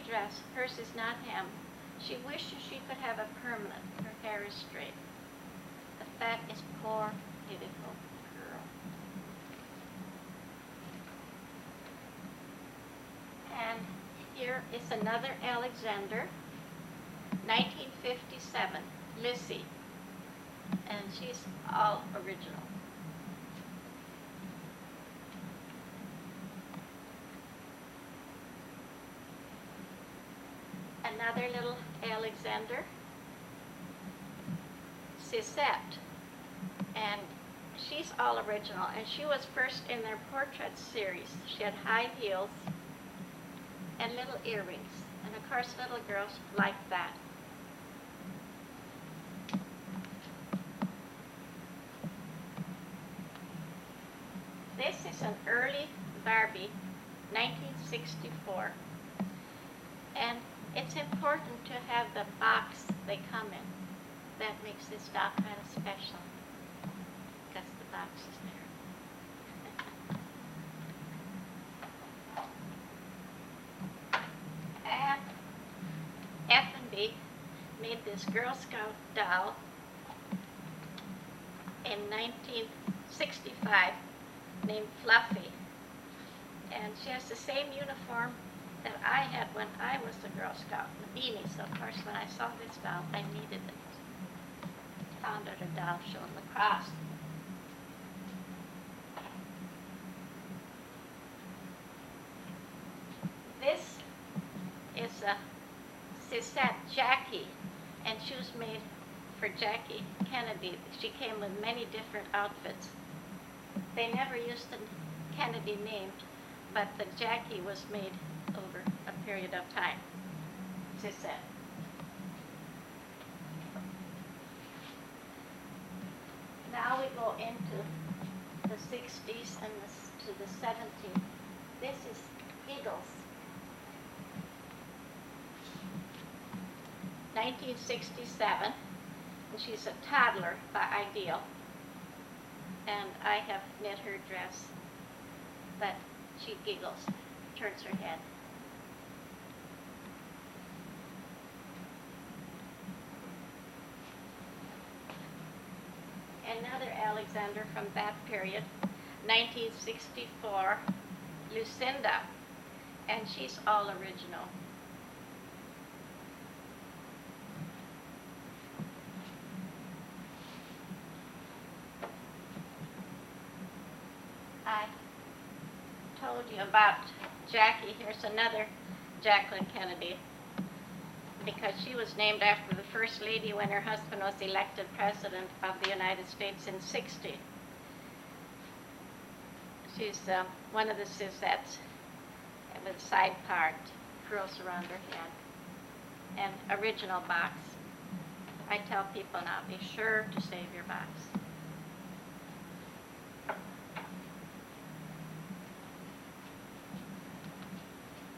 dress. Hers is not hem. She wishes she could have a permanent. Her hair is straight. The fat is poor, pitiful girl. And here is another Alexander, 1957, Lissy. And she's all original. Another little Alexander, Sisette, and she's all original, and she was first in their portrait series. She had high heels and little earrings, and of course little girls like that. This is an early Barbie, 1964, and it's important to have the box they come in. That makes this doll kind of special, because the box is there. And F&B made this Girl Scout doll in 1965 named Fluffy. And she has the same uniform that I had when I was a Girl Scout, the beanie. So of course when I saw this doll, I needed it. Found her a doll showing the cross. This is a Sisette Jackie, and she was made for Jackie Kennedy. She came with many different outfits. They never used the Kennedy name, but the Jackie was made over a period of time. Sisette. Now we go into the 60s and to the 70s. This is Giggles. 1967, and she's a toddler by Ideal. And I have knit her dress, but she giggles, turns her head. Another Alexander from that period, 1964, Lucinda, and she's all original. I told you about Jackie. Here's another Jacqueline Kennedy, because she was named after the First Lady when her husband was elected President of the United States in '60. She's one of the Sisettes with side part, curls around her head, and original box. I tell people now, be sure to save your box.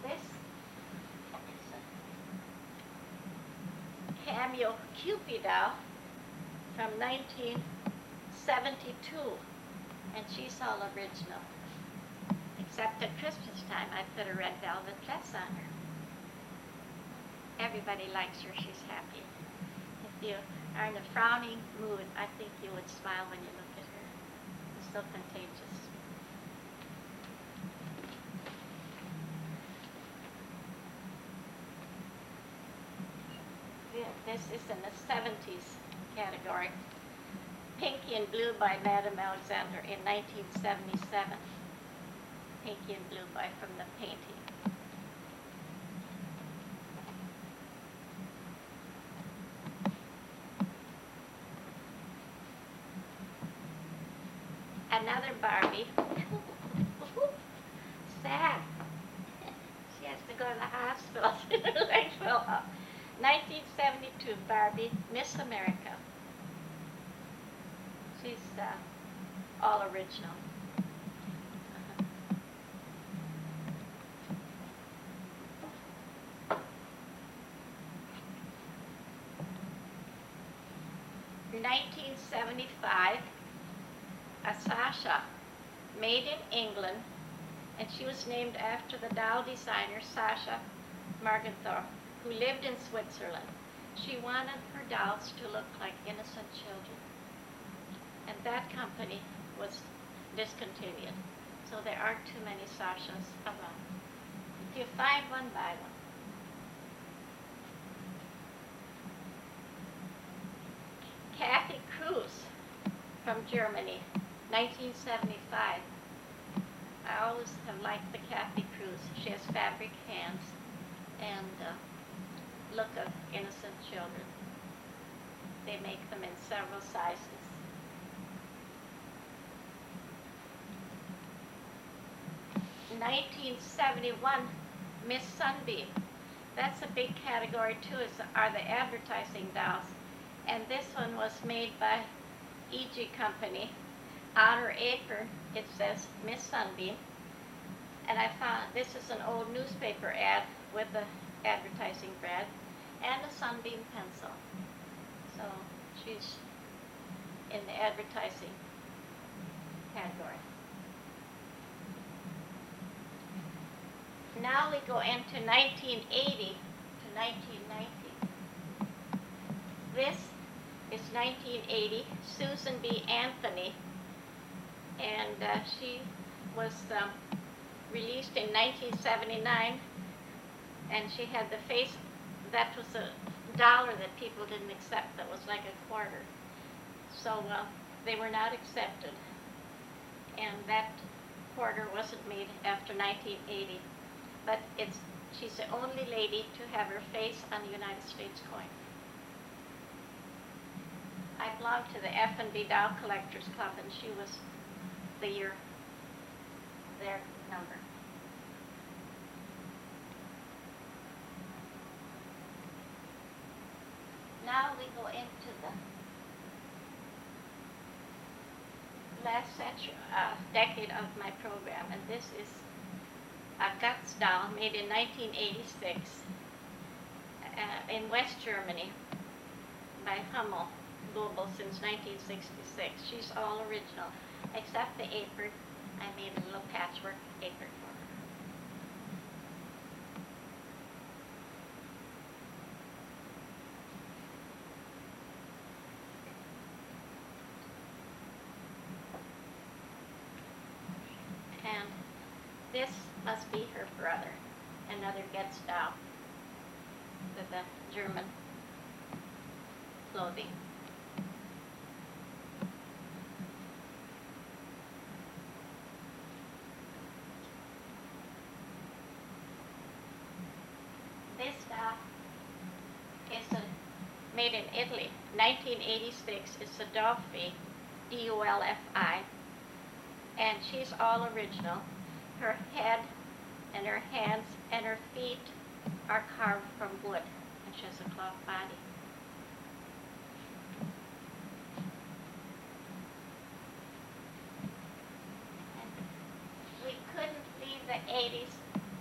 This is a cameo Cupid doll from 1972, and she's all original. Except at Christmas time, I put a red velvet dress on her. Everybody likes her, she's happy. If you are in a frowning mood, I think you would smile when you look at her. It's so contagious. This is in the 70s category. Pinky and Blue by Madame Alexander in 1977. Pinky and Blue by from the painting. Another Barbie. Sad. She has to go to the hospital. Her legs fell off. 1972 Barbie, Miss America. She's all original. 1975, a Sasha, made in England, and she was named after the doll designer Sasha Morgenthau, who lived in Switzerland. She wanted her dolls to look like innocent children. And that company was discontinued. So there aren't too many Sashas around. If you find one, buy one. Kathy Kruse from Germany, 1975. I always have liked the Kathy Kruse. She has fabric hands and look of innocent children. They make them in several sizes. In 1971, Miss Sunbeam. That's a big category too, are the advertising dolls. And this one was made by E.G. Company. On her apron, it says Miss Sunbeam. And I found this is an old newspaper ad with the advertising brand and a Sunbeam pencil. So she's in the advertising category. Now we go into 1980 to 1990. This is 1980, Susan B. Anthony, and she was released in 1979, and she had the face, that was a dollar that people didn't accept, that was like a quarter. So they were not accepted, and that quarter wasn't made after 1980. But she's the only lady to have her face on the United States coin. I belong to the F&B Doll Collectors Club, and she was their number. Now we go into the last century, decade of my program, and this is a Guts doll made in 1986 in West Germany by Hummel Global since 1966. She's all original, except the apron. I made a little patchwork apron for her. And this must be her brother, another Getz doll with the German clothing. This doll is made in Italy, 1986. It's a Dolphy, D-O-L-F-I, and she's all original. Her head and her hands and her feet are carved from wood, and she has a cloth body. And we couldn't leave the 80s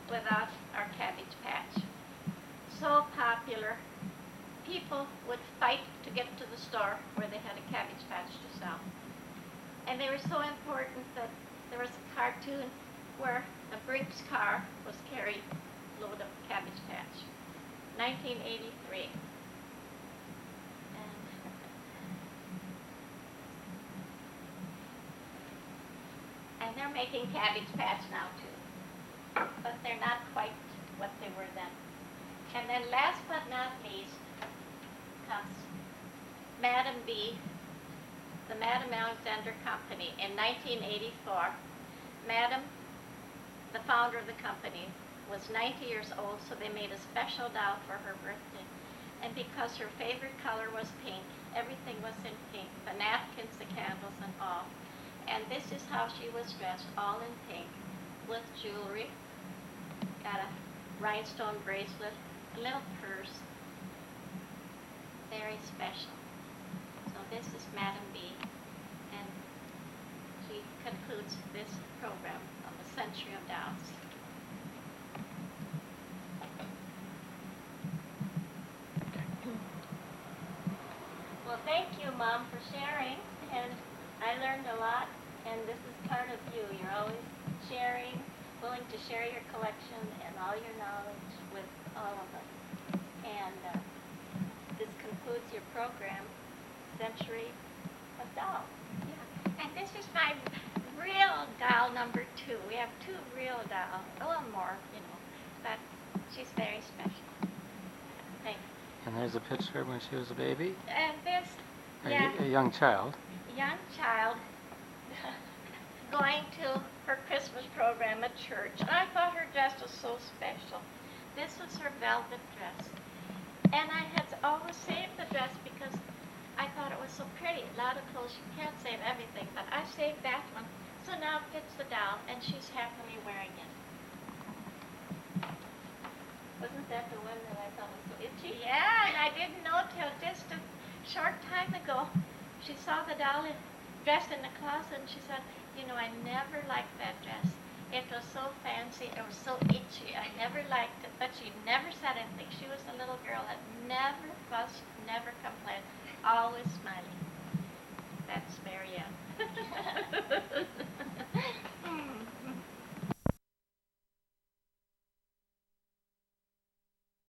without our Cabbage Patch. So popular. People would fight to get to the store where they had a Cabbage Patch to sell. And they were so important that there was a cartoon where a Brinks car was carried loaded of Cabbage Patch. 1983. And they're making Cabbage Patch now too. But they're not quite what they were then. And then last but not least comes Madam B, the Madam Alexander Company in 1984. Madam, the founder of the company, was 90 years old, so they made a special doll for her birthday. And because her favorite color was pink, everything was in pink, the napkins, the candles, and all. And this is how she was dressed, all in pink, with jewelry, got a rhinestone bracelet, a little purse, very special. So this is Madam B, and she concludes this program of a century of dolls. Well, thank you, Mom, for sharing, and I learned a lot, and this is part of you. You're always sharing, willing to share your collection and all your knowledge with all program, Century of Doll. Yeah. And this is my real doll number 2. We have 2 real dolls, a little more, but she's very special. Thank you. And there's a picture when she was a baby. And this, A young child. young child going to her Christmas program at church. And I thought her dress was so special. This was her velvet dress. And I had always saved the dress because I thought it was so pretty. A lot of clothes, you can't save everything, but I saved that one. So now it fits the doll, and she's happily wearing it. Wasn't that the one that I thought was so itchy? Yeah, and I didn't know till just a short time ago. She saw the doll dressed in the closet, and she said, I never liked that dress. It was so fancy. It was so itchy. I never liked it, but she never said anything. She was a little girl that never fussed, never complained, always smiling. That's Marianne.